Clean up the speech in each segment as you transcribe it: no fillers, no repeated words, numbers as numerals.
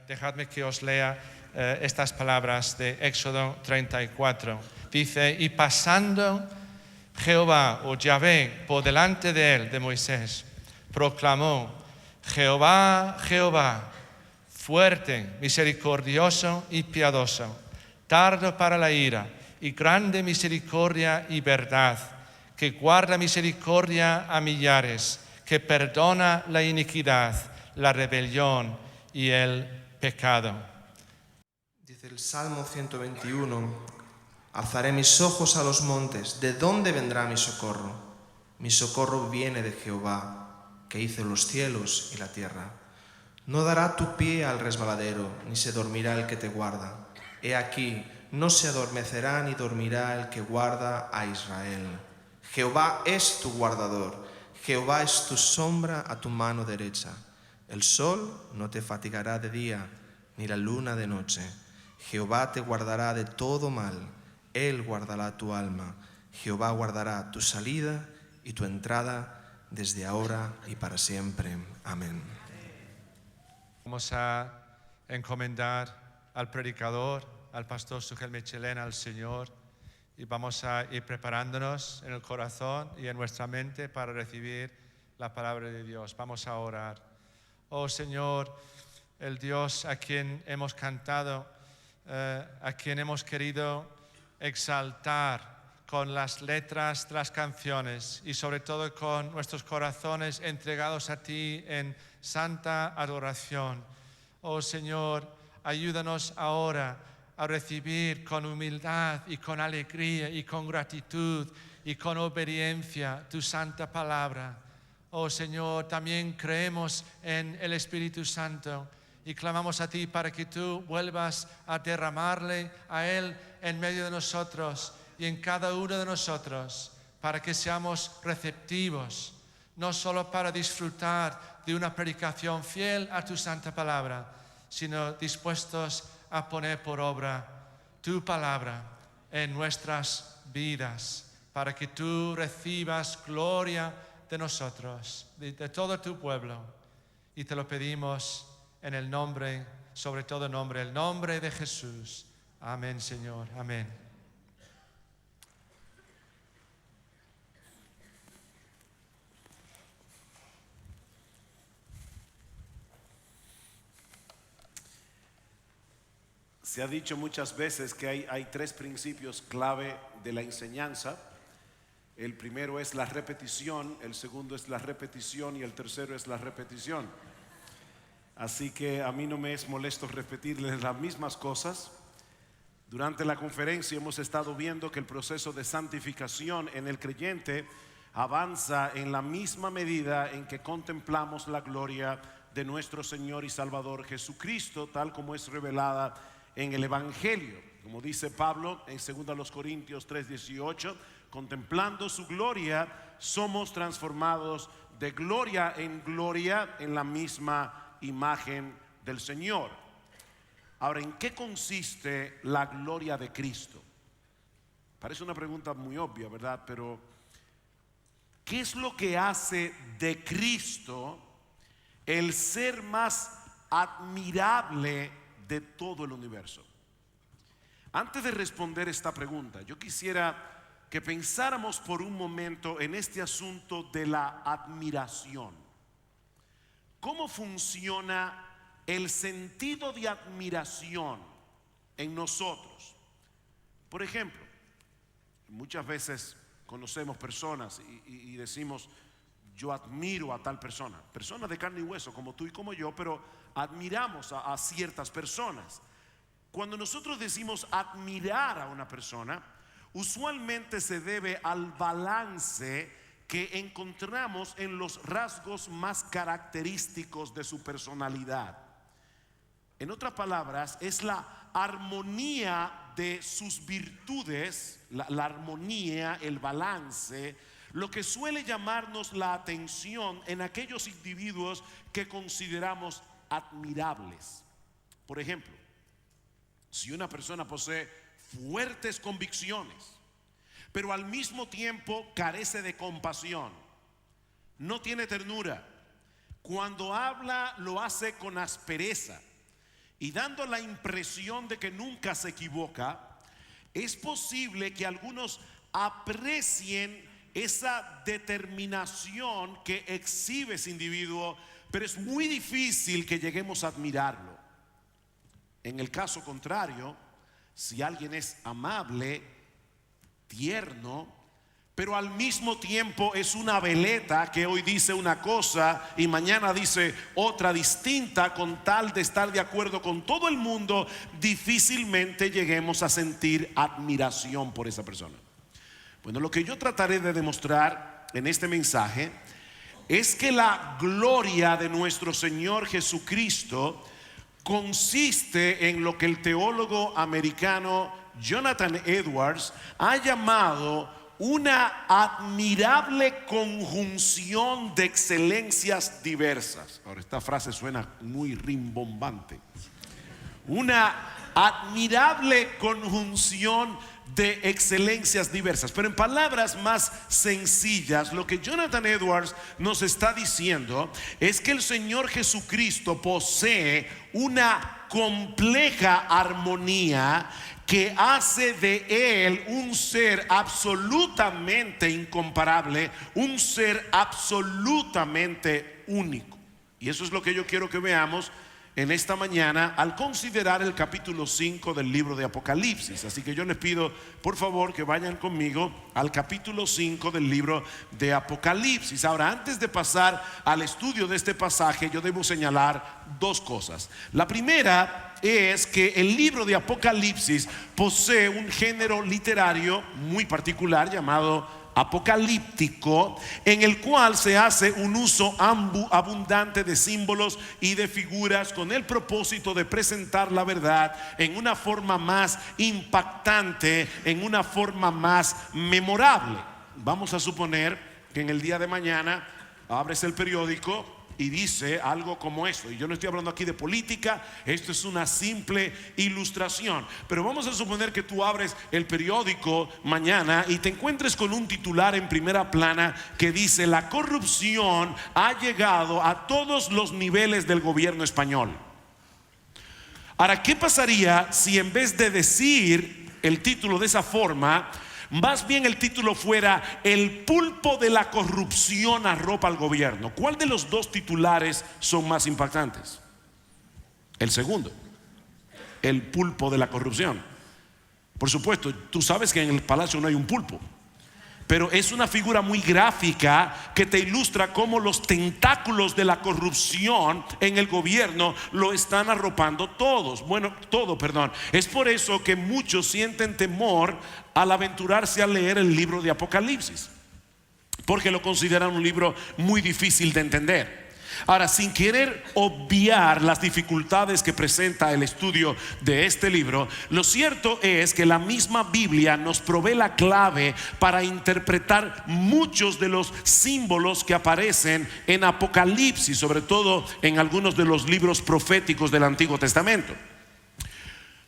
dejadme que os lea estas palabras de Éxodo 34. Dice, y pasando Jehová o Yahvé por delante de él, de Moisés, proclamó, Jehová, Jehová, fuerte, misericordioso y piadoso, tardo para la ira y grande misericordia y verdad, que guarda misericordia a millares, que perdona la iniquidad, la rebelión y el pecado. Dice el Salmo 121, alzaré mis ojos a los montes, ¿de dónde vendrá mi socorro? Mi socorro viene de Jehová, que hizo los cielos y la tierra. No dará tu pie al resbaladero, ni se dormirá el que te guarda. He aquí, no se adormecerá ni dormirá el que guarda a Israel. Jehová es tu guardador, Jehová es tu sombra a tu mano derecha. El sol no te fatigará de día, ni la luna de noche. Jehová te guardará de todo mal, Él guardará tu alma. Jehová guardará tu salida y tu entrada desde ahora y para siempre. Amén. Vamos a encomendar al predicador, al pastor Sugel Michelena, al Señor, y vamos a ir preparándonos en el corazón y en nuestra mente para recibir la palabra de Dios. Vamos a orar. Oh Señor, el Dios a quien hemos cantado, a quien hemos querido exaltar con las letras de las canciones y sobre todo con nuestros corazones entregados a ti en santa adoración. Oh Señor, ayúdanos ahora a recibir con humildad y con alegría y con gratitud y con obediencia tu santa palabra. Oh Señor, también creemos en el Espíritu Santo y clamamos a ti para que tú vuelvas a derramarle a Él en medio de nosotros y en cada uno de nosotros, para que seamos receptivos, no solo para disfrutar de una predicación fiel a tu santa palabra, sino dispuestos a poner por obra tu palabra en nuestras vidas, para que tú recibas gloria de nosotros, de todo tu pueblo. Y te lo pedimos en el nombre, sobre todo nombre, el nombre de Jesús. Amén, Señor. Amén. Se ha dicho muchas veces que hay tres principios clave de la enseñanza. El primero es la repetición, el segundo es la repetición y el tercero es la repetición. Así que a mí no me es molesto repetirles las mismas cosas. Durante la conferencia hemos estado viendo que el proceso de santificación en el creyente avanza en la misma medida en que contemplamos la gloria de nuestro Señor y Salvador Jesucristo, tal como es revelada en el Evangelio. Como dice Pablo en 2 Corintios 3:18, contemplando su gloria, somos transformados de gloria en la misma imagen del Señor. Ahora, ¿en qué consiste la gloria de Cristo? Parece una pregunta muy obvia, ¿verdad? Pero ¿qué es lo que hace de Cristo el ser más admirable de todo el universo? Antes de responder esta pregunta, yo quisiera que pensáramos por un momento en este asunto de la admiración. ¿Cómo funciona el sentido de admiración en nosotros? Por ejemplo, muchas veces conocemos personas y decimos, yo admiro a tal persona, personas de carne y hueso como tú y como yo, pero admiramos a ciertas personas. Cuando nosotros decimos admirar a una persona, usualmente se debe al balance que encontramos en los rasgos más característicos de su personalidad. En otras palabras, es la armonía de sus virtudes, la armonía, el balance, lo que suele llamarnos la atención en aquellos individuos que consideramos admirables. Por ejemplo, si una persona posee fuertes convicciones, pero al mismo tiempo carece de compasión, no tiene ternura, cuando habla lo hace con aspereza y dando la impresión de que nunca se equivoca, es posible que algunos aprecien esa determinación que exhibe ese individuo, pero es muy difícil que lleguemos a admirarlo. En el caso contrario, si alguien es amable, tierno, pero al mismo tiempo es una veleta que hoy dice una cosa y mañana dice otra distinta, con tal de estar de acuerdo con todo el mundo, difícilmente lleguemos a sentir admiración por esa persona. Bueno, lo que yo trataré de demostrar en este mensaje es que la gloria de nuestro Señor Jesucristo consiste en lo que el teólogo americano Jonathan Edwards ha llamado una admirable conjunción de excelencias diversas. Ahora, esta frase suena muy rimbombante. Una admirable conjunción de excelencias diversas. Pero en palabras más sencillas, lo que Jonathan Edwards nos está diciendo es que el Señor Jesucristo posee una compleja armonía que hace de Él un ser absolutamente incomparable, un ser absolutamente único. Y eso es lo que yo quiero que veamos en esta mañana al considerar el capítulo 5 del libro de Apocalipsis. Así que yo les pido por favor que vayan conmigo al capítulo 5 del libro de Apocalipsis. Ahora, antes de pasar al estudio de este pasaje, yo debo señalar dos cosas. La primera es que el libro de Apocalipsis posee un género literario muy particular llamado apocalíptico, en el cual se hace un uso abundante de símbolos y de figuras con el propósito de presentar la verdad en una forma más impactante, en una forma más memorable. Vamos a suponer que en el día de mañana abres el periódico y dice algo como esto, y yo no estoy hablando aquí de política, esto es una simple ilustración, pero vamos a suponer que tú abres el periódico mañana y te encuentres con un titular en primera plana que dice: la corrupción ha llegado a todos los niveles del gobierno español. Ahora, ¿qué pasaría si en vez de decir el título de esa forma, más bien el título fuera: el pulpo de la corrupción arropa al gobierno? ¿Cuál de los dos titulares son más impactantes? El segundo, el pulpo de la corrupción. Por supuesto, tú sabes que en el palacio no hay un pulpo, pero es una figura muy gráfica que te ilustra cómo los tentáculos de la corrupción en el gobierno lo están arropando todo. Es por eso que muchos sienten temor al aventurarse a leer el libro de Apocalipsis, porque lo consideran un libro muy difícil de entender. Ahora, sin querer obviar las dificultades que presenta el estudio de este libro, lo cierto es que la misma Biblia nos provee la clave para interpretar muchos de los símbolos que aparecen en Apocalipsis, sobre todo en algunos de los libros proféticos del Antiguo Testamento.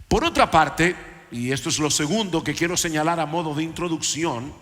Por otra parte, y esto es lo segundo que quiero señalar a modo de introducción,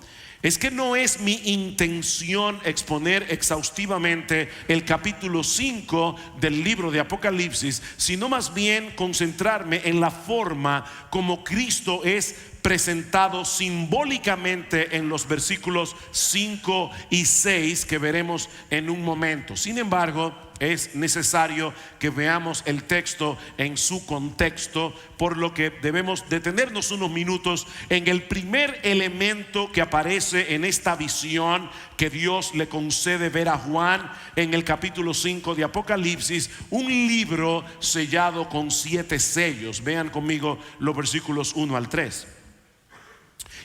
es que no es mi intención exponer exhaustivamente el capítulo 5 del libro de Apocalipsis, sino más bien concentrarme en la forma como Cristo es presentado simbólicamente en los versículos 5 y 6 que veremos en un momento. Sin embargo, es necesario que veamos el texto en su contexto, por lo que debemos detenernos unos minutos en el primer elemento que aparece en esta visión que Dios le concede ver a Juan en el capítulo 5 de Apocalipsis, un libro sellado con 7 sellos. Vean conmigo los versículos 1 al 3.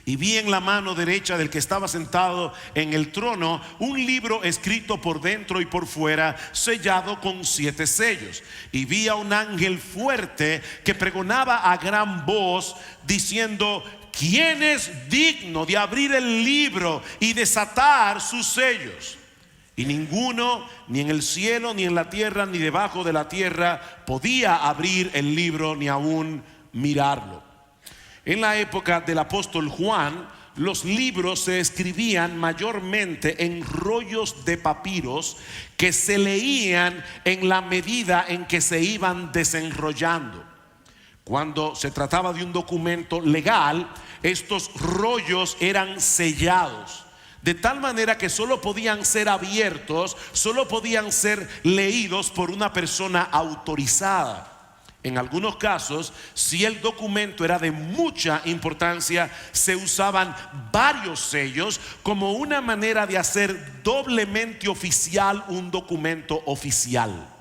Y vi en la mano derecha del que estaba sentado en el trono un libro escrito por dentro y por fuera, sellado con 7 sellos. Y vi a un ángel fuerte que pregonaba a gran voz diciendo: ¿quién es digno de abrir el libro y desatar sus sellos? Y ninguno, ni en el cielo, ni en la tierra, ni debajo de la tierra, podía abrir el libro ni aún mirarlo. En la época del apóstol Juan, los libros se escribían mayormente en rollos de papiros que se leían en la medida en que se iban desenrollando. Cuando se trataba de un documento legal, estos rollos eran sellados, de tal manera que solo podían ser abiertos, solo podían ser leídos por una persona autorizada. En algunos casos, si el documento era de mucha importancia, se usaban varios sellos como una manera de hacer doblemente oficial un documento oficial.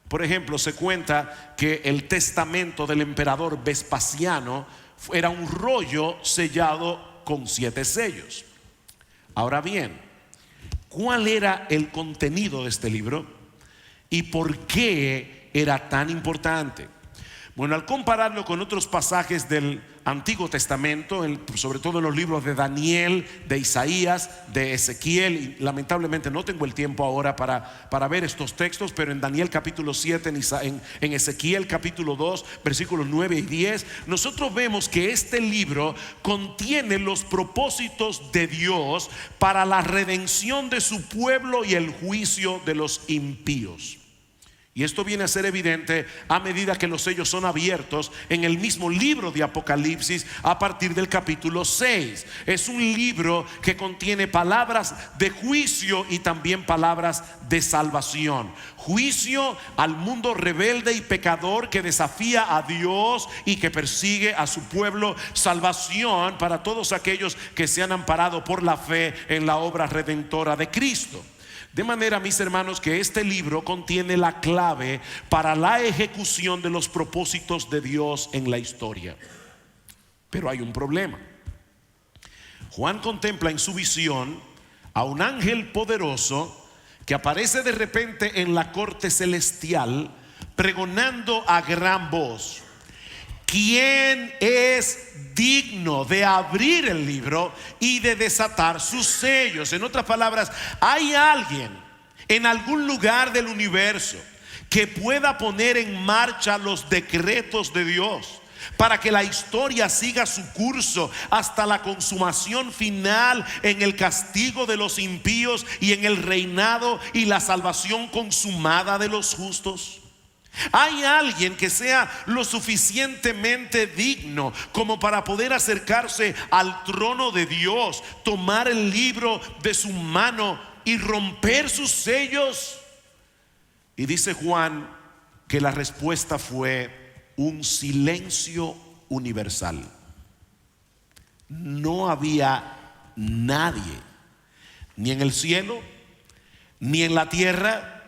Por ejemplo, se cuenta que el testamento del emperador Vespasiano era un rollo sellado con 7 sellos. Ahora bien, ¿cuál era el contenido de este libro y por qué era tan importante? Bueno, al compararlo con otros pasajes del Antiguo Testamento, sobre todo en los libros de Daniel, de Isaías, de Ezequiel, y lamentablemente no tengo el tiempo ahora para ver estos textos, pero en Daniel capítulo 7, en Ezequiel capítulo 2, versículos 9 y 10, nosotros vemos que este libro contiene los propósitos de Dios para la redención de su pueblo y el juicio de los impíos. Y esto viene a ser evidente a medida que los sellos son abiertos en el mismo libro de Apocalipsis a partir del capítulo 6. Es un libro que contiene palabras de juicio y también palabras de salvación. Juicio al mundo rebelde y pecador que desafía a Dios y que persigue a su pueblo. Salvación para todos aquellos que se han amparado por la fe en la obra redentora de Cristo. De manera, mis hermanos, que este libro contiene la clave para la ejecución de los propósitos de Dios en la historia. Pero hay un problema. Juan contempla en su visión a un ángel poderoso que aparece de repente en la corte celestial, pregonando a gran voz: ¿quién es digno de abrir el libro y de desatar sus sellos? En otras palabras, ¿hay alguien en algún lugar del universo que pueda poner en marcha los decretos de Dios para que la historia siga su curso hasta la consumación final en el castigo de los impíos y en el reinado y la salvación consumada de los justos? ¿Hay alguien que sea lo suficientemente digno como para poder acercarse al trono de Dios, tomar el libro de su mano y romper sus sellos? Y dice Juan que la respuesta fue un silencio universal. No había nadie, ni en el cielo, ni en la tierra,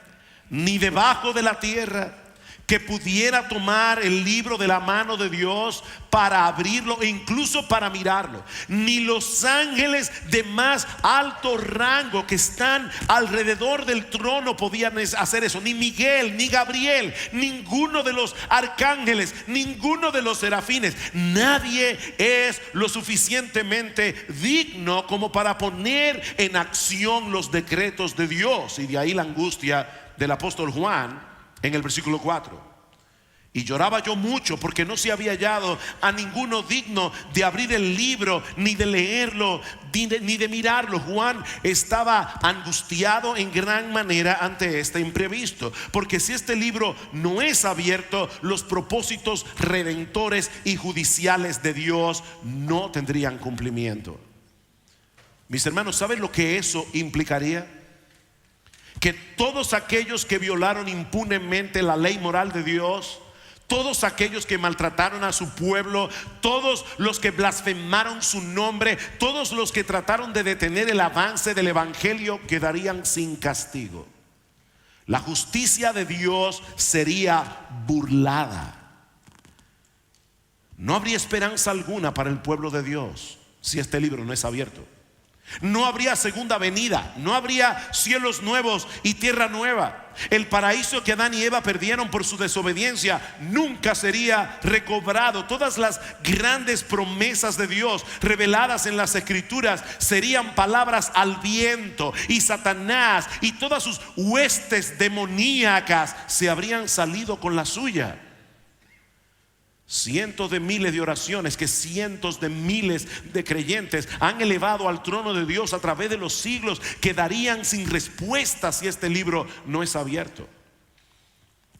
ni debajo de la tierra, que pudiera tomar el libro de la mano de Dios para abrirlo e incluso para mirarlo. Ni los ángeles de más alto rango que están alrededor del trono podían hacer eso. Ni Miguel, ni Gabriel, ninguno de los arcángeles, ninguno de los serafines. Nadie es lo suficientemente digno como para poner en acción los decretos de Dios. Y de ahí la angustia del apóstol Juan en el versículo 4. Y lloraba yo mucho porque no se había hallado a ninguno digno de abrir el libro, ni de leerlo, ni de mirarlo. Juan estaba angustiado en gran manera ante este imprevisto, porque si este libro no es abierto, los propósitos redentores y judiciales de Dios no tendrían cumplimiento. Mis hermanos, ¿saben lo que eso implicaría? Que todos aquellos que violaron impunemente la ley moral de Dios, todos aquellos que maltrataron a su pueblo, todos los que blasfemaron su nombre, todos los que trataron de detener el avance del evangelio, quedarían sin castigo. La justicia de Dios sería burlada. No habría esperanza alguna para el pueblo de Dios si este libro no es abierto. No habría segunda venida, no habría cielos nuevos y tierra nueva. El paraíso que Adán y Eva perdieron por su desobediencia nunca sería recobrado. Todas las grandes promesas de Dios reveladas en las Escrituras serían palabras al viento, y Satanás y todas sus huestes demoníacas se habrían salido con la suya. Cientos de miles de oraciones que cientos de miles de creyentes han elevado al trono de Dios a través de los siglos quedarían sin respuesta si este libro no es abierto.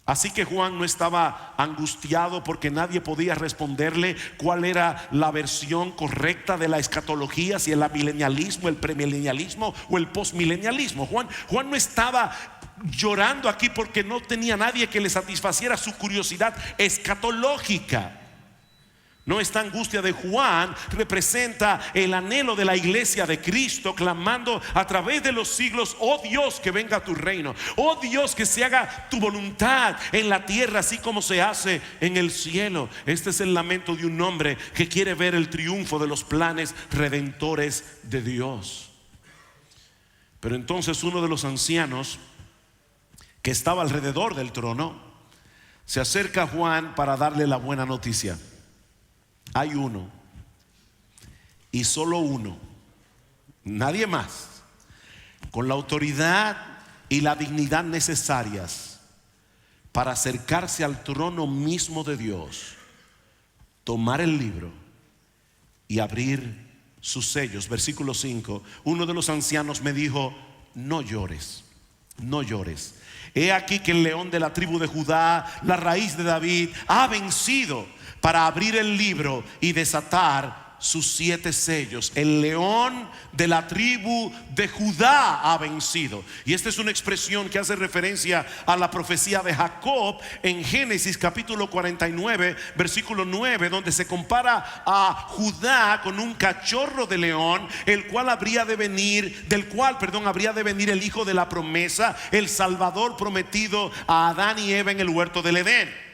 Así que Juan no estaba angustiado porque nadie podía responderle cuál era la versión correcta de la escatología, si el amilenialismo, el premilenialismo o el postmilenialismo. Juan no estaba llorando aquí porque no tenía nadie que le satisfaciera su curiosidad escatológica. No, esta angustia de Juan representa el anhelo de la iglesia de Cristo, clamando a través de los siglos: oh Dios, que venga tu reino, oh Dios, que se haga tu voluntad en la tierra así como se hace en el cielo. Este es el lamento de un hombre que quiere ver el triunfo de los planes redentores de Dios. Pero entonces uno de los ancianos que estaba alrededor del trono se acerca a Juan para darle la buena noticia. Hay uno, y solo uno, nadie más, con la autoridad y la dignidad necesarias para acercarse al trono mismo de Dios, tomar el libro y abrir sus sellos. Versículo 5. Uno de los ancianos me dijo: no llores, no llores. He aquí que el león de la tribu de Judá, la raíz de David, ha vencido para abrir el libro y desatar sus 7 sellos. El león de la tribu de Judá ha vencido. Y esta es una expresión que hace referencia a la profecía de Jacob en Génesis capítulo 49 versículo 9, donde se compara a Judá con un cachorro de león, del cual habría de venir el hijo de la promesa, el Salvador prometido a Adán y Eva en el huerto del Edén.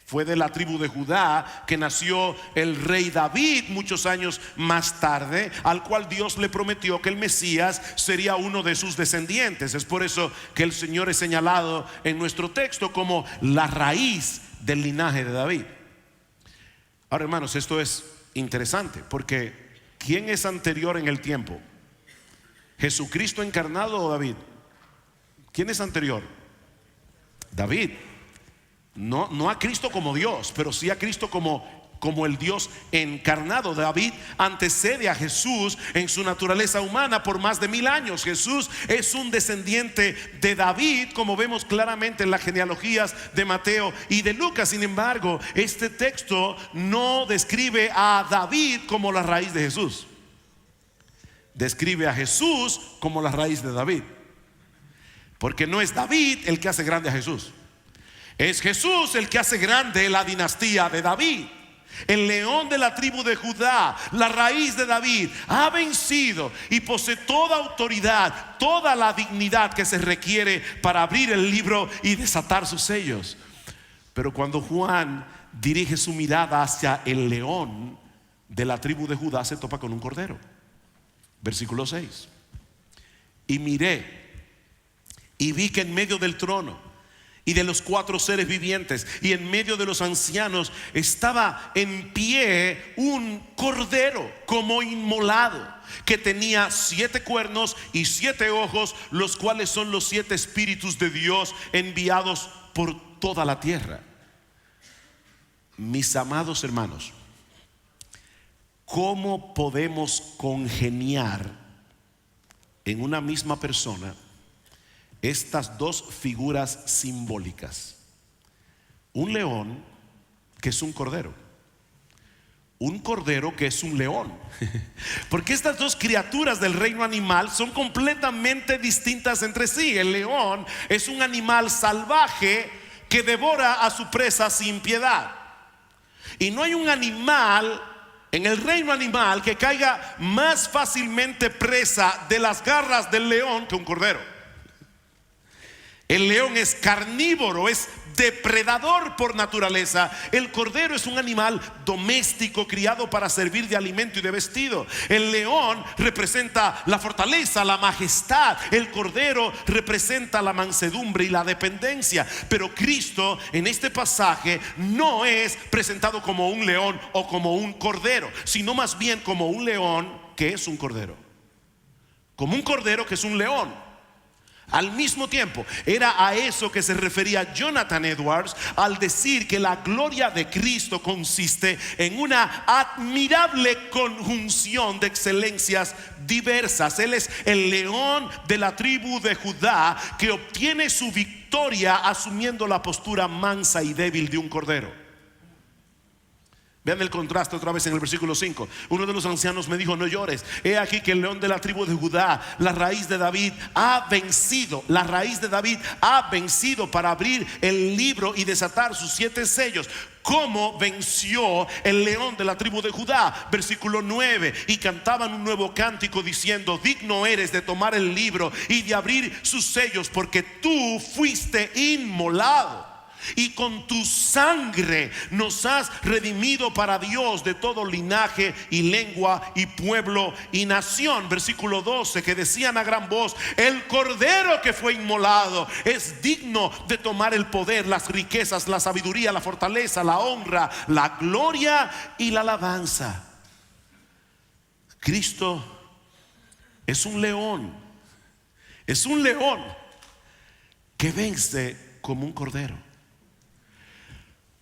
Fue de la tribu de Judá que nació el rey David muchos años más tarde, al cual Dios le prometió que el Mesías sería uno de sus descendientes. Es por eso que el Señor es señalado en nuestro texto como la raíz del linaje de David. Ahora, hermanos, esto es interesante porque ¿quién es anterior en el tiempo? ¿Jesucristo encarnado o David? ¿Quién es anterior? David. No a Cristo como Dios, pero sí a Cristo como el Dios encarnado. David antecede a Jesús en su naturaleza humana por más de 1000 años. Jesús es un descendiente de David, como vemos claramente en las genealogías de Mateo y de Lucas. Sin embargo, este texto no describe a David como la raíz de Jesús. Describe a Jesús como la raíz de David, porque no es David el que hace grande a Jesús. Es Jesús el que hace grande la dinastía de David. El león de la tribu de Judá, la raíz de David, ha vencido y posee toda autoridad, toda la dignidad que se requiere para abrir el libro y desatar sus sellos. Pero cuando Juan dirige su mirada hacia el león de la tribu de Judá, se topa con un cordero. Versículo 6. Y miré y vi que en medio del trono y de los 4 seres vivientes y en medio de los ancianos estaba en pie un cordero como inmolado, que tenía 7 cuernos y 7 ojos, los cuales son los 7 espíritus de Dios enviados por toda la tierra. Mis amados hermanos, ¿cómo podemos congeniar en una misma persona estas dos figuras simbólicas? Un león que es un cordero que es un león. Porque estas dos criaturas del reino animal son completamente distintas entre sí. El león es un animal salvaje que devora a su presa sin piedad. Y no hay un animal en el reino animal que caiga más fácilmente presa de las garras del león que un cordero. El león es carnívoro, es depredador por naturaleza. El cordero es un animal doméstico criado para servir de alimento y de vestido. El león representa la fortaleza, la majestad. El cordero representa la mansedumbre y la dependencia. Pero Cristo en este pasaje no es presentado como un león o como un cordero, sino más bien como un león que es un cordero, como un cordero que es un león. Al mismo tiempo, era a eso que se refería Jonathan Edwards al decir que la gloria de Cristo consiste en una admirable conjunción de excelencias diversas. Él es el león de la tribu de Judá que obtiene su victoria asumiendo la postura mansa y débil de un cordero. Vean el contraste otra vez en el versículo 5. Uno de los ancianos me dijo: no llores, he aquí que el león de la tribu de Judá, la raíz de David, ha vencido. La raíz de David ha vencido para abrir el libro y desatar sus 7 sellos. ¿Cómo venció el león de la tribu de Judá? Versículo 9. Y cantaban un nuevo cántico diciendo: digno eres de tomar el libro y de abrir sus sellos, porque tú fuiste inmolado y con tu sangre nos has redimido para Dios de todo linaje y lengua y pueblo y nación. Versículo 12, que decían a gran voz: el cordero que fue inmolado es digno de tomar el poder, las riquezas, la sabiduría, la fortaleza, la honra, la gloria y la alabanza. Cristo es un león que vence como un cordero.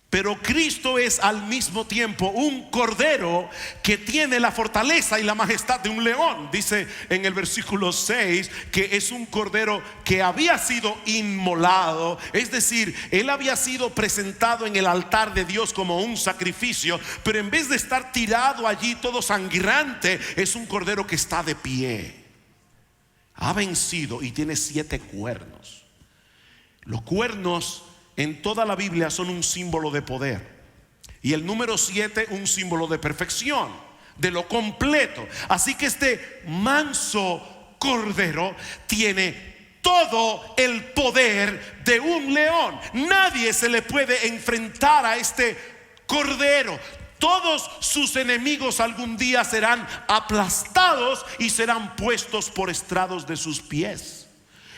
Pero Cristo es al mismo tiempo un cordero que tiene la fortaleza y la majestad de un león. Dice en el versículo 6 que es un cordero que había sido inmolado, es decir, él había sido presentado en el altar de Dios como un sacrificio, pero en vez de estar tirado allí todo sangrante, es un cordero que está de pie. Ha vencido y tiene 7 cuernos. Los cuernos en toda la Biblia son un símbolo de poder, y el número 7 un símbolo de perfección, de lo completo. Así que este manso cordero tiene todo el poder de un león. Nadie se le puede enfrentar a este cordero. Todos sus enemigos algún día serán aplastados y serán puestos por estrados de sus pies.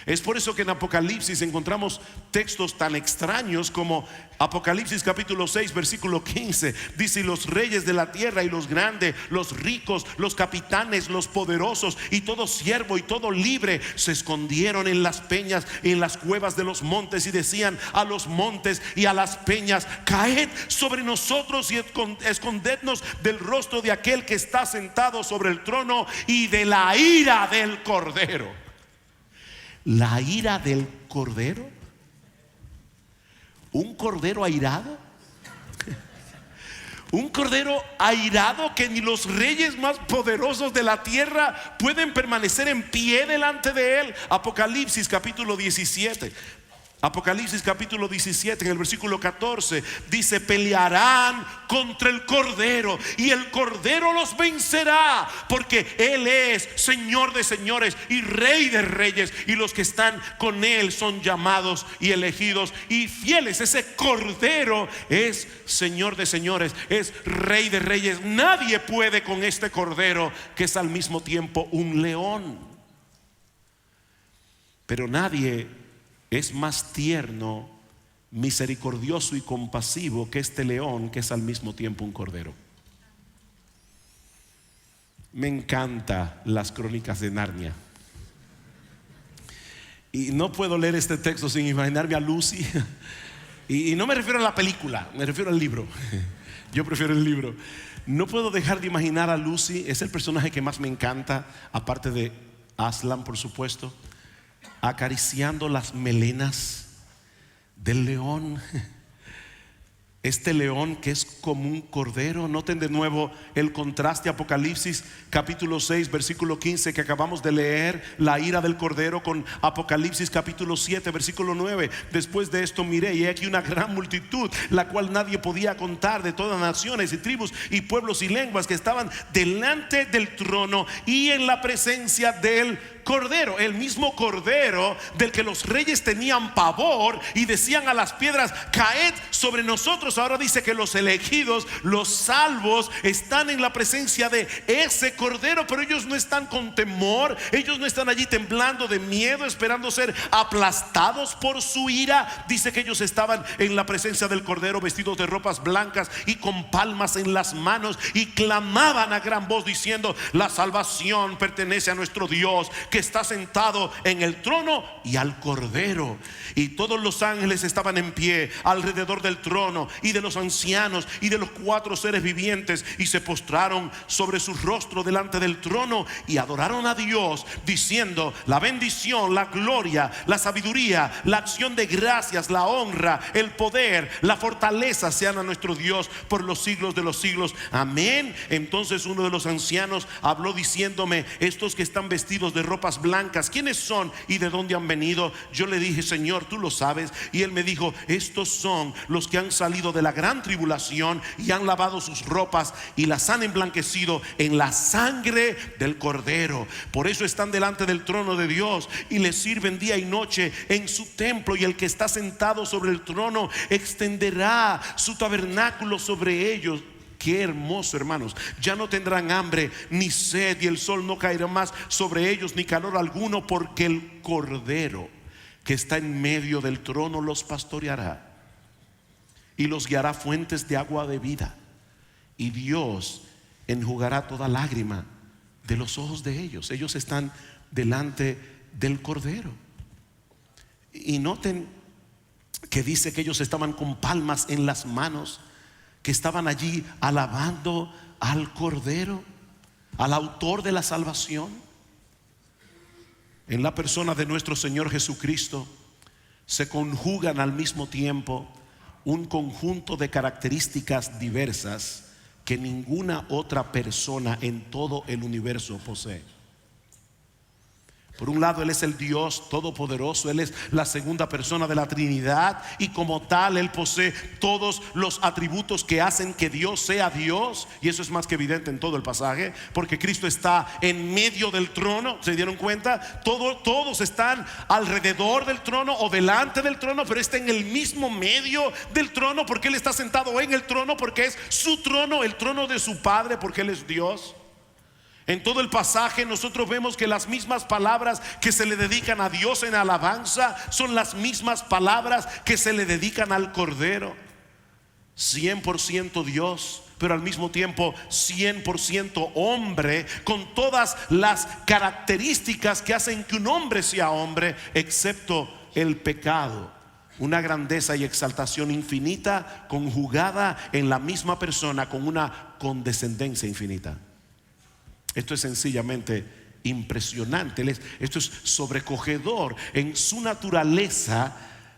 Es por eso que en Apocalipsis encontramos textos tan extraños como Apocalipsis capítulo 6 versículo 15. Dice: y los reyes de la tierra y los grandes, los ricos, los capitanes, los poderosos y todo siervo y todo libre se escondieron en las peñas y en las cuevas de los montes, y decían a los montes y a las peñas: caed sobre nosotros y escondednos del rostro de aquel que está sentado sobre el trono y de la ira del cordero. La ira del cordero. Un cordero airado. Un cordero airado que ni los reyes más poderosos de la tierra pueden permanecer en pie delante de él. Apocalipsis capítulo 17. Apocalipsis capítulo 17 en el versículo 14 dice: pelearán contra el cordero y el cordero los vencerá, porque él es Señor de señores y Rey de reyes, y los que están con él son llamados y elegidos y fieles. Ese cordero es Señor de señores, es Rey de reyes. Nadie puede con este cordero, que es al mismo tiempo un león. Pero nadie es más tierno, misericordioso y compasivo que este león, que es al mismo tiempo un cordero. Me encanta las crónicas de Narnia, y no puedo leer este texto sin imaginarme a Lucy. Y no me refiero a la película, me refiero al libro. Yo prefiero el libro. No puedo dejar de imaginar a Lucy. Es el personaje que más me encanta, aparte de Aslan, por supuesto, acariciando las melenas del león. Este león que es como un cordero. Noten de nuevo el contraste. Apocalipsis capítulo 6 versículo 15 que acabamos de leer, la ira del cordero, con Apocalipsis capítulo 7 versículo 9. Después de esto miré, y he aquí una gran multitud, la cual nadie podía contar, de todas naciones y tribus y pueblos y lenguas, que estaban delante del trono y en la presencia del cordero. El mismo cordero del que los reyes tenían pavor y decían a las piedras: caed sobre nosotros. Ahora dice que los elegidos, los salvos, están en la presencia de ese cordero, pero ellos no están con temor, ellos no están allí temblando de miedo, esperando ser aplastados por su ira. Dice que ellos estaban en la presencia del cordero, vestidos de ropas blancas y con palmas en las manos, y clamaban a gran voz diciendo: la salvación pertenece a nuestro Dios, que que está sentado en el trono y al Cordero. Y todos los ángeles estaban en pie alrededor del trono y de los ancianos y de los 4 seres vivientes, y se postraron sobre su rostro delante del trono y adoraron a Dios, diciendo: la bendición, la gloria, la sabiduría, la acción de gracias, la honra, el poder, la fortaleza sean a nuestro Dios por los siglos de los siglos. Amén. Entonces uno de los ancianos habló diciéndome: estos que están vestidos de ropas blancas, ¿quiénes son y de dónde han venido? Yo le dije: Señor, tú lo sabes. Y él me dijo: estos son los que han salido de la gran tribulación y han lavado sus ropas y las han emblanquecido en la sangre del Cordero. Por eso están delante del trono de Dios y le sirven día y noche en su templo. Y el que está sentado sobre el trono extenderá su tabernáculo sobre ellos. Qué hermoso, hermanos. Ya no tendrán hambre ni sed, y el sol no caerá más sobre ellos, ni calor alguno, porque el Cordero que está en medio del trono los pastoreará y los guiará fuentes de agua de vida. Y Dios enjugará toda lágrima de los ojos de ellos. Ellos están delante del Cordero. Y noten que dice que ellos estaban con palmas en las manos, que estaban allí alabando al Cordero, al autor de la salvación. En la persona de nuestro Señor Jesucristo se conjugan al mismo tiempo un conjunto de características diversas que ninguna otra persona en todo el universo posee. Por un lado, Él es el Dios todopoderoso. Él es la segunda persona de la Trinidad, y como tal Él posee todos los atributos que hacen que Dios sea Dios. Y eso es más que evidente en todo el pasaje, porque Cristo está en medio del trono. ¿Se dieron cuenta? Todos están alrededor del trono o delante del trono, pero está en el mismo medio del trono, porque Él está sentado en el trono, porque es su trono, el trono de su Padre, porque Él es Dios. En todo el pasaje nosotros vemos que las mismas palabras que se le dedican a Dios en alabanza son las mismas palabras que se le dedican al Cordero. 100% Dios, pero al mismo tiempo 100% hombre, con todas las características que hacen que un hombre sea hombre, excepto el pecado. Una grandeza y exaltación infinita conjugada en la misma persona, con una condescendencia infinita. Esto es sencillamente impresionante. Esto es sobrecogedor. En su naturaleza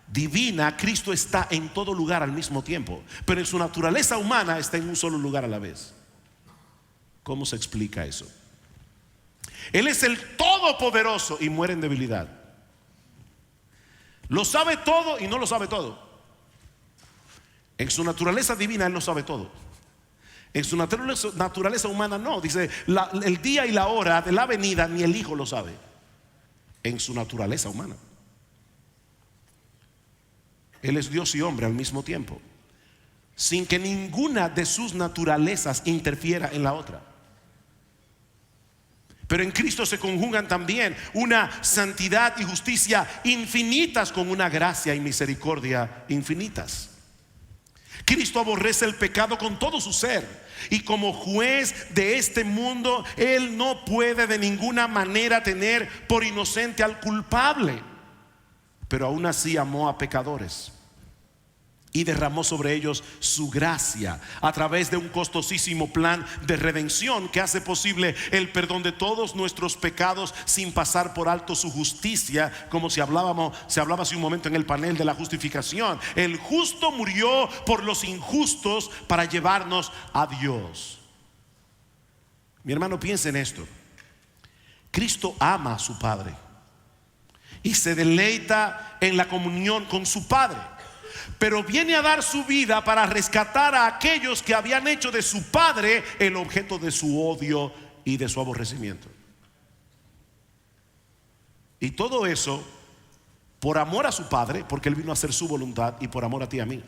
divina, Cristo está en todo lugar al mismo tiempo, pero en su naturaleza humana está en un solo lugar a la vez. ¿Cómo se explica eso? Él es el todopoderoso y muere en debilidad. Lo sabe todo y no lo sabe todo. En su naturaleza divina Él lo sabe todo. En su naturaleza humana no. Dice, el día y la hora de la venida ni el Hijo lo sabe. En su naturaleza humana. Él es Dios y hombre al mismo tiempo, sin que ninguna de sus naturalezas interfiera en la otra. Pero en Cristo se conjugan también una santidad y justicia infinitas con una gracia y misericordia infinitas. Cristo aborrece el pecado con todo su ser, y como juez de este mundo Él no puede de ninguna manera tener por inocente al culpable, pero aún así amó a pecadores y derramó sobre ellos su gracia a través de un costosísimo plan de redención que hace posible el perdón de todos nuestros pecados sin pasar por alto su justicia, como se hablaba hace un momento en el panel de la justificación. El justo murió por los injustos para llevarnos a Dios. Mi hermano, piensa en esto. Cristo ama a su Padre y se deleita en la comunión con su Padre, pero viene a dar su vida para rescatar a aquellos que habían hecho de su Padre el objeto de su odio y de su aborrecimiento. Y todo eso por amor a su Padre, porque Él vino a hacer su voluntad, y por amor a ti y a mí.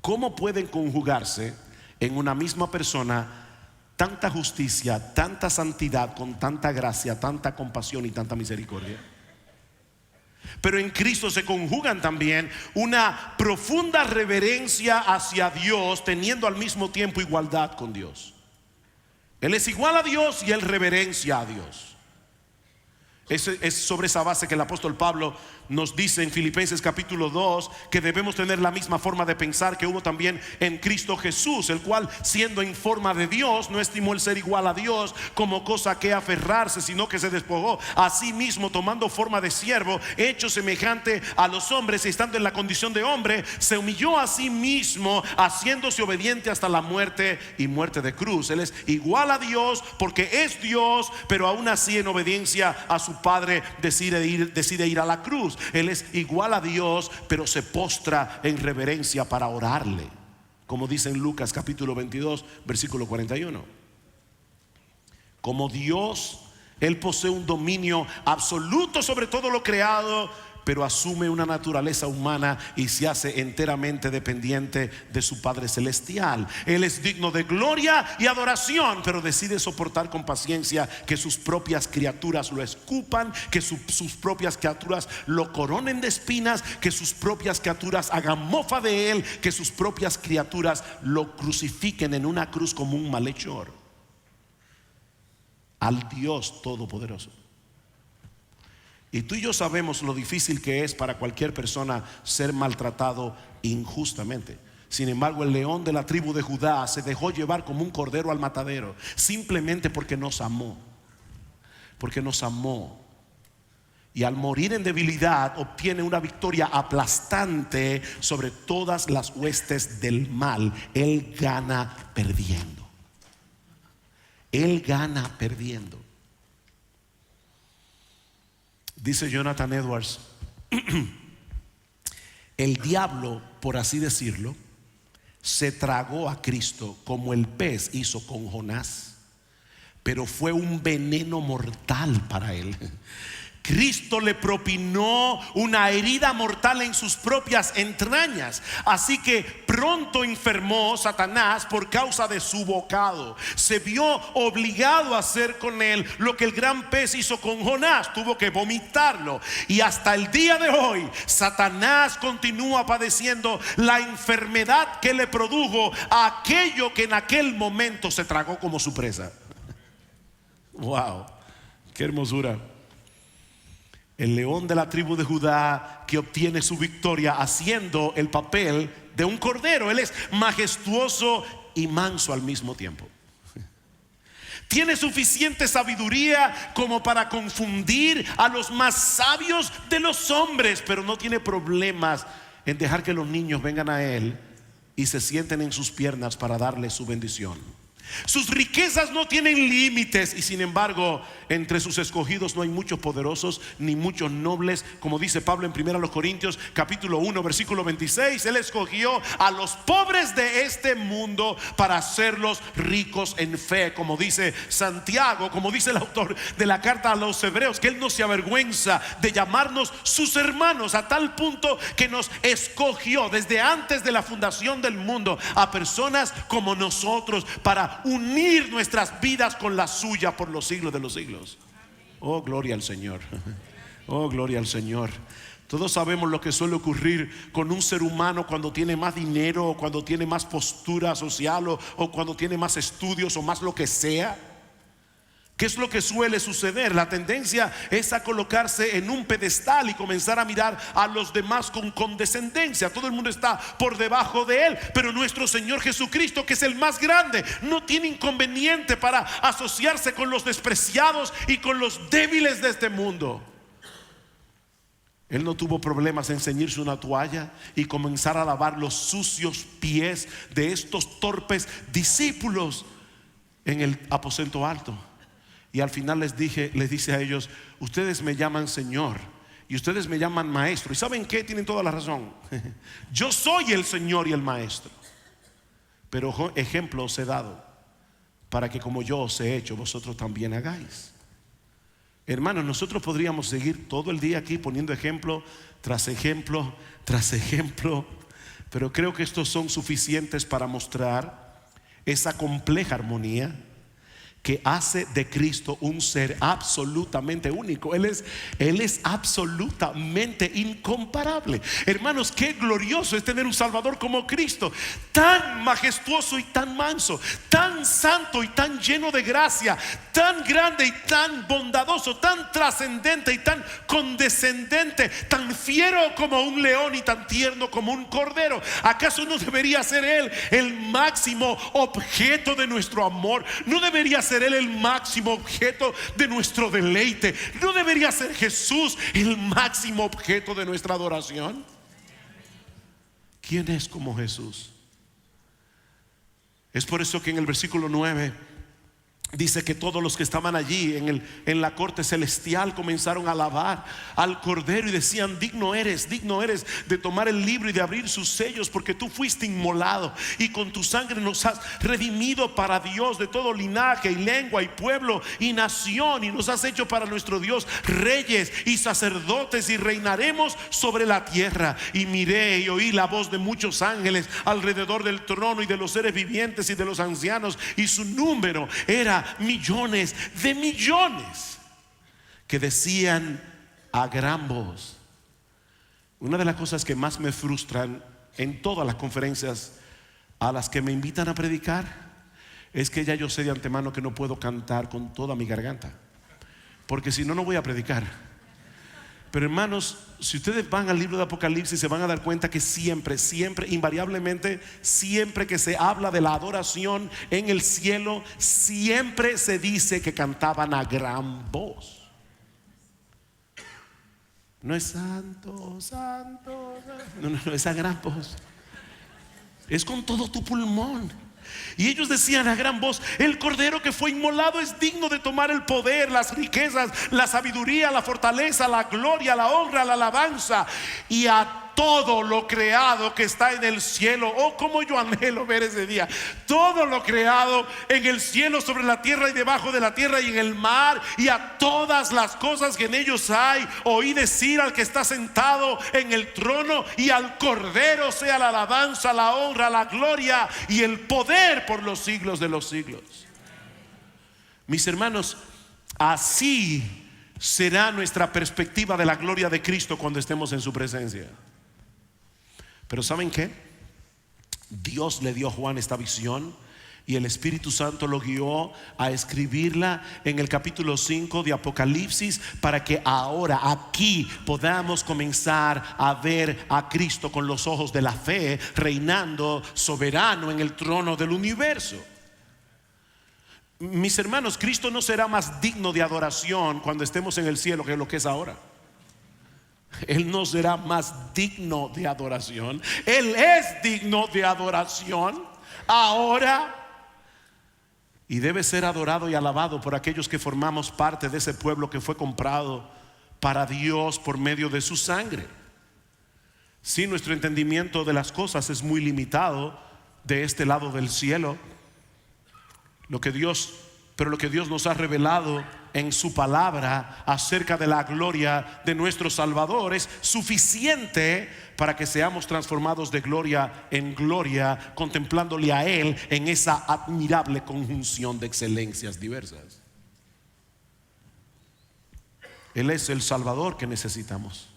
¿Cómo pueden conjugarse en una misma persona tanta justicia, tanta santidad, con tanta gracia, tanta compasión y tanta misericordia? Pero en Cristo se conjugan también una profunda reverencia hacia Dios, teniendo al mismo tiempo igualdad con Dios. Él es igual a Dios y Él reverencia a Dios. Es sobre esa base que el apóstol Pablo nos dice en Filipenses capítulo 2 que debemos tener la misma forma de pensar que hubo también en Cristo Jesús, el cual, siendo en forma de Dios, no estimó el ser igual a Dios como cosa que aferrarse, sino que se despojó a sí mismo, tomando forma de siervo, hecho semejante a los hombres, y estando en la condición de hombre, se humilló a sí mismo, haciéndose obediente hasta la muerte y muerte de cruz. Él es igual a Dios porque es Dios, pero aún así en obediencia a su Padre decide ir a la cruz. Él es igual a Dios, pero se postra en reverencia para orarle, como dice en Lucas capítulo 22 versículo 41. Como Dios, Él posee un dominio absoluto sobre todo lo creado, pero asume una naturaleza humana y se hace enteramente dependiente de su Padre Celestial. Él es digno de gloria y adoración, pero decide soportar con paciencia que sus propias criaturas lo escupan, que sus propias criaturas lo coronen de espinas, que sus propias criaturas hagan mofa de Él, que sus propias criaturas lo crucifiquen en una cruz como un malhechor. Al Dios Todopoderoso. Y tú y yo sabemos lo difícil que es para cualquier persona ser maltratado injustamente. Sin embargo, el león de la tribu de Judá se dejó llevar como un cordero al matadero, simplemente porque nos amó. Porque nos amó. Y al morir en debilidad obtiene una victoria aplastante sobre todas las huestes del mal. Él gana perdiendo. Él gana perdiendo. Dice Jonathan Edwards, el diablo, por así decirlo, se tragó a Cristo como el pez hizo con Jonás, pero fue un veneno mortal para él. Cristo le propinó una herida mortal en sus propias entrañas. Así que pronto enfermó Satanás por causa de su bocado. Se vio obligado a hacer con él lo que el gran pez hizo con Jonás. Tuvo que vomitarlo. Y hasta el día de hoy Satanás continúa padeciendo la enfermedad que le produjo a aquello que en aquel momento se tragó como su presa. Wow, qué hermosura. El león de la tribu de Judá que obtiene su victoria haciendo el papel de un cordero. Él es majestuoso y manso al mismo tiempo. Tiene suficiente sabiduría como para confundir a los más sabios de los hombres, pero no tiene problemas en dejar que los niños vengan a él y se sienten en sus piernas para darle su bendición. Sus riquezas no tienen límites, y sin embargo entre sus escogidos no hay muchos poderosos ni muchos nobles, como dice Pablo en 1 Corintios capítulo 1 versículo 26. Él escogió a los pobres de este mundo para hacerlos ricos en fe, como dice Santiago, como dice el autor de la carta a los hebreos, que Él no se avergüenza de llamarnos sus hermanos, a tal punto que nos escogió desde antes de la fundación del mundo a personas como nosotros para unir nuestras vidas con la suya por los siglos de los siglos. Oh, gloria al Señor. Oh, gloria al Señor. Todos sabemos lo que suele ocurrir con un ser humano cuando tiene más dinero, o cuando tiene más postura social, o cuando tiene más estudios, o más lo que sea. ¿Qué es lo que suele suceder? La tendencia es a colocarse en un pedestal y comenzar a mirar a los demás con condescendencia. Todo el mundo está por debajo de él, pero nuestro Señor Jesucristo, que es el más grande, no tiene inconveniente para asociarse con los despreciados y con los débiles de este mundo. Él no tuvo problemas en ceñirse una toalla y comenzar a lavar los sucios pies de estos torpes discípulos en el aposento alto. Y al final les dice a ellos: ustedes me llaman Señor y ustedes me llaman Maestro. ¿Y saben qué? Tienen toda la razón. Yo soy el Señor y el Maestro, pero ejemplo os he dado para que como yo os he hecho, vosotros también hagáis. Hermanos, nosotros podríamos seguir todo el día aquí poniendo ejemplo tras ejemplo tras ejemplo, pero creo que estos son suficientes para mostrar esa compleja armonía que hace de Cristo un ser absolutamente único. Él es absolutamente incomparable. Hermanos, qué glorioso es tener un Salvador como Cristo, tan majestuoso y tan manso, tan tan santo y tan lleno de gracia, tan grande y tan bondadoso, tan trascendente y tan condescendente, tan fiero como un león y tan tierno como un cordero? ¿Acaso no debería ser Él el máximo objeto de nuestro amor? ¿No debería ser Él el máximo objeto de nuestro deleite? ¿No debería ser Jesús el máximo objeto de nuestra adoración? ¿Quién es como Jesús? Es por eso que en el versículo 9 dice que todos los que estaban allí en la corte celestial comenzaron a alabar al Cordero y decían: digno eres de tomar el libro y de abrir sus sellos, porque tú fuiste inmolado y con tu sangre nos has redimido para Dios de todo linaje y lengua y pueblo y nación, y nos has hecho para nuestro Dios reyes y sacerdotes, y reinaremos sobre la tierra. Y miré y oí la voz de muchos ángeles alrededor del trono y de los seres vivientes y de los ancianos, y su número era millones de millones, que decían a gran voz. Una de las cosas que más me frustran en todas las conferencias a las que me invitan a predicar es que ya yo sé de antemano que no puedo cantar con toda mi garganta, porque si no, no voy a predicar. Pero hermanos, si ustedes van al libro de Apocalipsis, se van a dar cuenta que siempre, invariablemente, siempre que se habla de la adoración en el cielo, siempre se dice que cantaban a gran voz. No es santo, santo, no, es a gran voz. Es con todo tu pulmón. Y ellos decían a gran voz: el Cordero que fue inmolado es digno de tomar el poder, las riquezas, la sabiduría, la fortaleza, la gloria, la honra, la alabanza, y a todo lo creado que está en el cielo. Oh, como yo anhelo ver ese día. Todo lo creado en el cielo, sobre la tierra y debajo de la tierra y en el mar, y a todas las cosas que en ellos hay, oí decir al que está sentado en el trono y al Cordero sea la alabanza, la honra, la gloria y el poder por los siglos de los siglos. Mis hermanos, así será nuestra perspectiva de la gloria de Cristo cuando estemos en su presencia. Pero ¿saben qué? Dios le dio a Juan esta visión y el Espíritu Santo lo guió a escribirla en el capítulo 5 de Apocalipsis, para que ahora aquí podamos comenzar a ver a Cristo con los ojos de la fe, reinando soberano en el trono del universo. Mis hermanos, Cristo no será más digno de adoración cuando estemos en el cielo que lo que es ahora. Él no será más digno de adoración. Él es digno de adoración ahora, y debe ser adorado y alabado por aquellos que formamos parte de ese pueblo que fue comprado para Dios por medio de su sangre. Si nuestro entendimiento de las cosas es muy limitado de este lado del cielo, lo que Dios nos ha revelado en su palabra acerca de la gloria de nuestro Salvador es suficiente para que seamos transformados de gloria en gloria, contemplándole a Él en esa admirable conjunción de excelencias diversas. Él es el Salvador que necesitamos,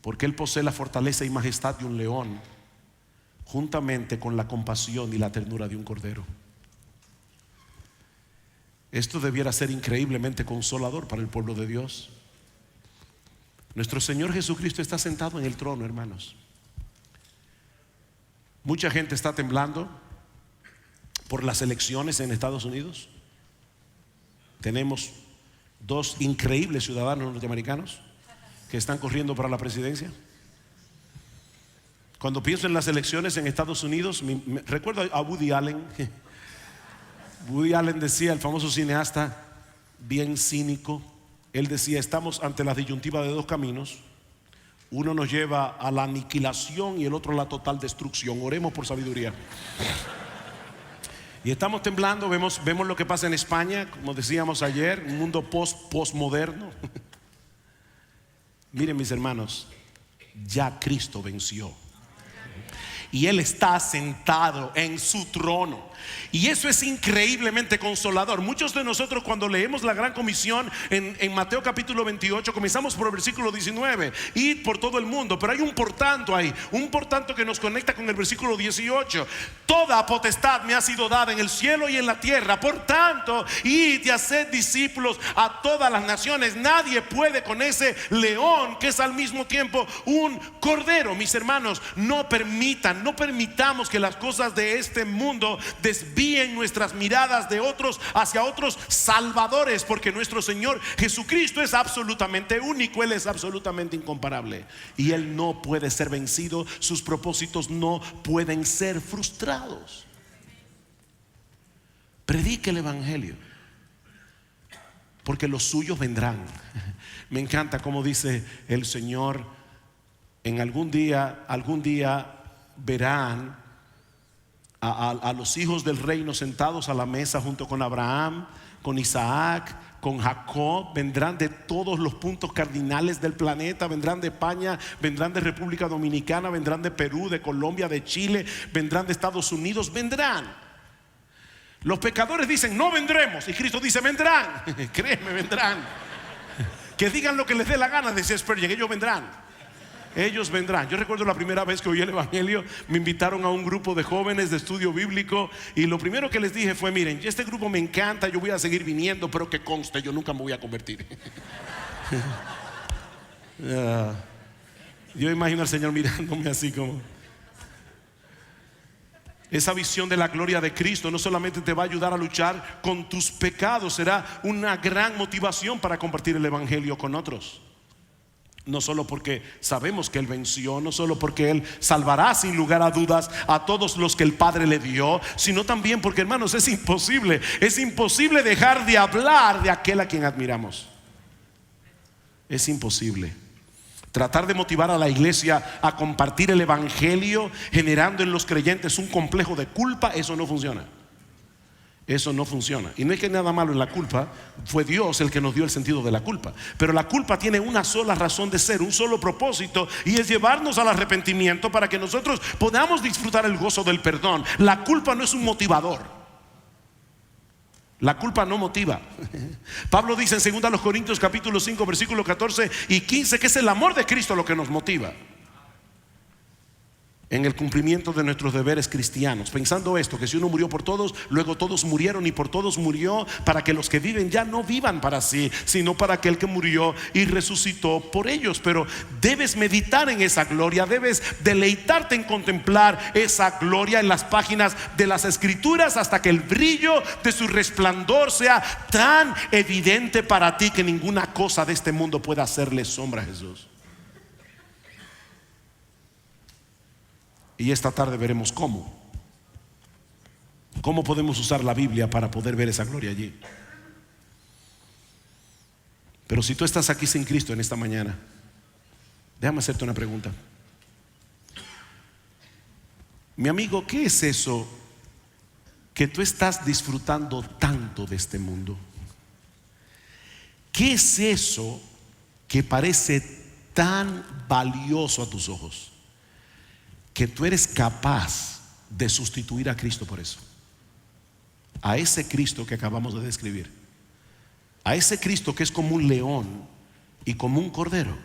porque Él posee la fortaleza y majestad de un león, juntamente con la compasión y la ternura de un cordero. Esto debiera ser increíblemente consolador para el pueblo de Dios. Nuestro Señor Jesucristo está sentado en el trono, hermanos. Mucha gente está temblando por las elecciones en Estados Unidos. Tenemos dos increíbles ciudadanos norteamericanos que están corriendo para la presidencia. Cuando pienso en las elecciones en Estados Unidos, recuerdo a Woody Allen. Woody Allen decía, el famoso cineasta, bien cínico, él decía: estamos ante la disyuntiva de dos caminos. Uno nos lleva a la aniquilación y el otro a la total destrucción. Oremos por sabiduría. Y estamos temblando, vemos lo que pasa en España, como decíamos ayer, un mundo postmoderno. Miren, mis hermanos, ya Cristo venció. y Él está sentado en su trono. Y eso es increíblemente consolador. Muchos de nosotros, cuando leemos la Gran Comisión en Mateo capítulo 28, comenzamos por el versículo 19, id por todo el mundo, pero hay un por tanto ahí, un por tanto que nos conecta con el versículo 18. Toda potestad me ha sido dada en el cielo y en la tierra, por tanto, id y haced discípulos a todas las naciones. Nadie puede con ese león que es al mismo tiempo un cordero. Mis hermanos, no permitamos que las cosas de este mundo desvíen nuestras miradas de otros hacia otros salvadores, porque nuestro Señor Jesucristo es absolutamente único. Él es absolutamente incomparable y Él no puede ser vencido. Sus propósitos no pueden ser frustrados. Predique el evangelio, porque los suyos vendrán. Me encanta como dice el Señor: en algún día verán a los hijos del reino sentados a la mesa junto con Abraham, con Isaac, con Jacob. Vendrán de todos los puntos cardinales del planeta. Vendrán de España, vendrán de República Dominicana, vendrán de Perú, de Colombia, de Chile, vendrán de Estados Unidos, vendrán. Los pecadores dicen no vendremos, y Cristo dice vendrán. Créeme, vendrán. Que digan lo que les dé la gana, decía Spurgeon, ellos vendrán. Ellos vendrán. Yo recuerdo la primera vez que oí el evangelio, me invitaron a un grupo de jóvenes de estudio bíblico, y lo primero que les dije fue: miren, este grupo me encanta, yo voy a seguir viniendo, pero que conste, yo nunca me voy a convertir. Yo imagino al Señor mirándome así como... Esa visión de la gloria de Cristo no solamente te va a ayudar a luchar con tus pecados, será una gran motivación para compartir el evangelio con otros. No solo porque sabemos que Él venció, no solo porque Él salvará sin lugar a dudas a todos los que el Padre le dio, sino también porque, hermanos, es imposible dejar de hablar de aquel a quien admiramos. Es imposible. Tratar de motivar a la iglesia a compartir el evangelio generando en los creyentes un complejo de culpa, eso no funciona. Eso no funciona. Y no es que nada malo en la culpa. Fue Dios el que nos dio el sentido de la culpa. Pero la culpa tiene una sola razón de ser, un solo propósito, y es llevarnos al arrepentimiento para que nosotros podamos disfrutar el gozo del perdón. La culpa no es un motivador. La culpa no motiva. Pablo dice en 2 Corintios capítulo 5 versículos 14 y 15 que es el amor de Cristo lo que nos motiva en el cumplimiento de nuestros deberes cristianos, pensando esto, que si uno murió por todos, luego todos murieron, y por todos murió, para que los que viven ya no vivan para sí, sino para aquel que murió y resucitó por ellos. Pero debes meditar en esa gloria, debes deleitarte en contemplar esa gloria en las páginas de las Escrituras, hasta que el brillo de su resplandor sea tan evidente para ti que ninguna cosa de este mundo pueda hacerle sombra a Jesús. Y esta tarde veremos cómo podemos usar la Biblia para poder ver esa gloria allí. Pero si tú estás aquí sin Cristo en esta mañana, déjame hacerte una pregunta. Mi amigo, ¿qué es eso que tú estás disfrutando tanto de este mundo? ¿Qué es eso que parece tan valioso a tus ojos que tú eres capaz de sustituir a Cristo por eso? A ese Cristo que acabamos de describir, a ese Cristo que es como un león y como un cordero.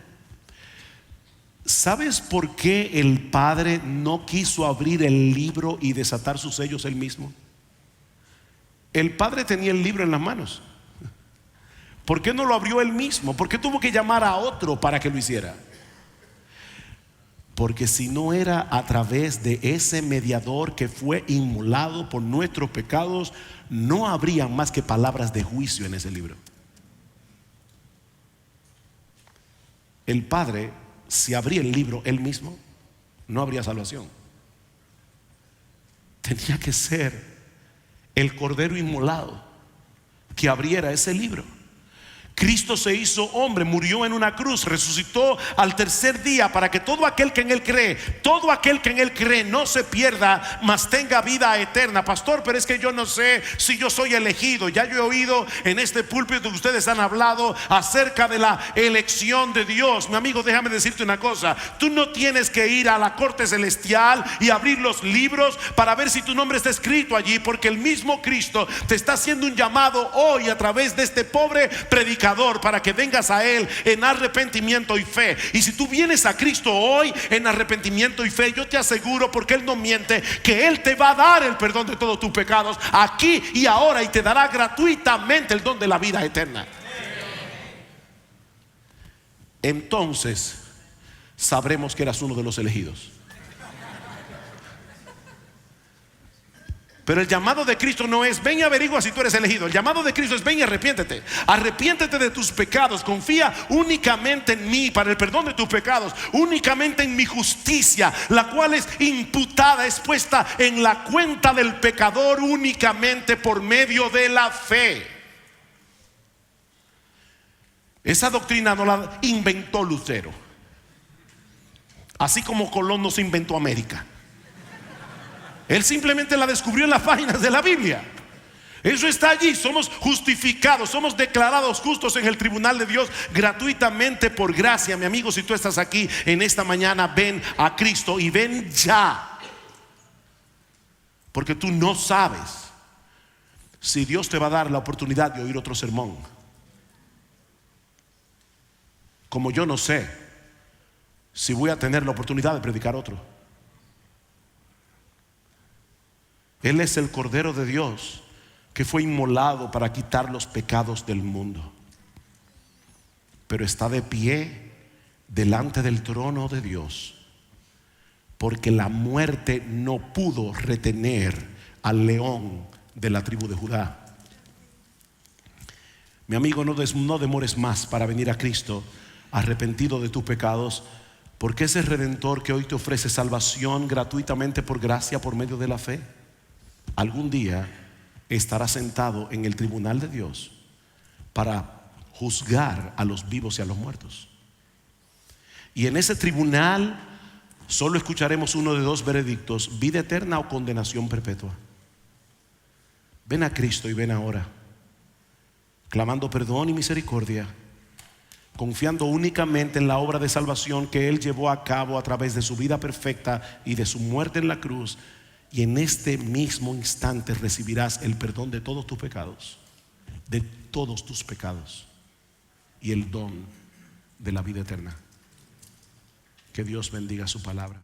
¿Sabes por qué el Padre no quiso abrir el libro y desatar sus sellos él mismo? El Padre tenía el libro en las manos. ¿Por qué no lo abrió él mismo? ¿Por qué tuvo que llamar a otro para que lo hiciera? Porque si no era a través de ese mediador que fue inmolado por nuestros pecados, no habría más que palabras de juicio en ese libro. El Padre, si abría el libro él mismo, no habría salvación. Tenía que ser el Cordero inmolado que abriera ese libro. Cristo se hizo hombre, murió en una cruz, resucitó al tercer día para que todo aquel que en Él cree, no se pierda, mas tenga vida eterna. Pastor, pero es que yo no sé si yo soy elegido. Ya yo he oído en este púlpito que ustedes han hablado acerca de la elección de Dios. Mi amigo, déjame decirte una cosa. Tú no tienes que ir a la corte celestial y abrir los libros para ver si tu nombre está escrito allí, porque el mismo Cristo te está haciendo un llamado hoy a través de este pobre predicador, para que vengas a Él en arrepentimiento y fe. Y si tú vienes a Cristo hoy en arrepentimiento y fe, yo te aseguro, porque Él no miente, que Él te va a dar el perdón de todos tus pecados aquí y ahora, y te dará gratuitamente el don de la vida eterna. Entonces sabremos que eras uno de los elegidos. Pero el llamado de Cristo no es ven y averigua si tú eres elegido. El llamado de Cristo es ven y arrepiéntete. Arrepiéntete de tus pecados. Confía únicamente en mí para el perdón de tus pecados. Únicamente en mi justicia, la cual es imputada, es puesta en la cuenta del pecador únicamente por medio de la fe. Esa doctrina no la inventó Lutero, así como Colón no se inventó América. Él simplemente la descubrió en las páginas de la Biblia. Eso está allí. Somos justificados, somos declarados justos en el tribunal de Dios gratuitamente por gracia. Mi amigo, si tú estás aquí en esta mañana, ven a Cristo y ven ya, porque tú no sabes si Dios te va a dar la oportunidad de oír otro sermón, como yo no sé si voy a tener la oportunidad de predicar otro. Él es el Cordero de Dios que fue inmolado para quitar los pecados del mundo, pero está de pie delante del trono de Dios, porque la muerte no pudo retener al león de la tribu de Judá. Mi amigo, no demores más para venir a Cristo arrepentido de tus pecados, porque ese Redentor que hoy te ofrece salvación gratuitamente por gracia por medio de la fe, algún día estará sentado en el tribunal de Dios para juzgar a los vivos y a los muertos. Y en ese tribunal solo escucharemos uno de dos veredictos: vida eterna o condenación perpetua. Ven a Cristo y ven ahora, clamando perdón y misericordia, confiando únicamente en la obra de salvación que Él llevó a cabo a través de su vida perfecta y de su muerte en la cruz. Y en este mismo instante recibirás el perdón de todos tus pecados, y el don de la vida eterna. Que Dios bendiga su palabra.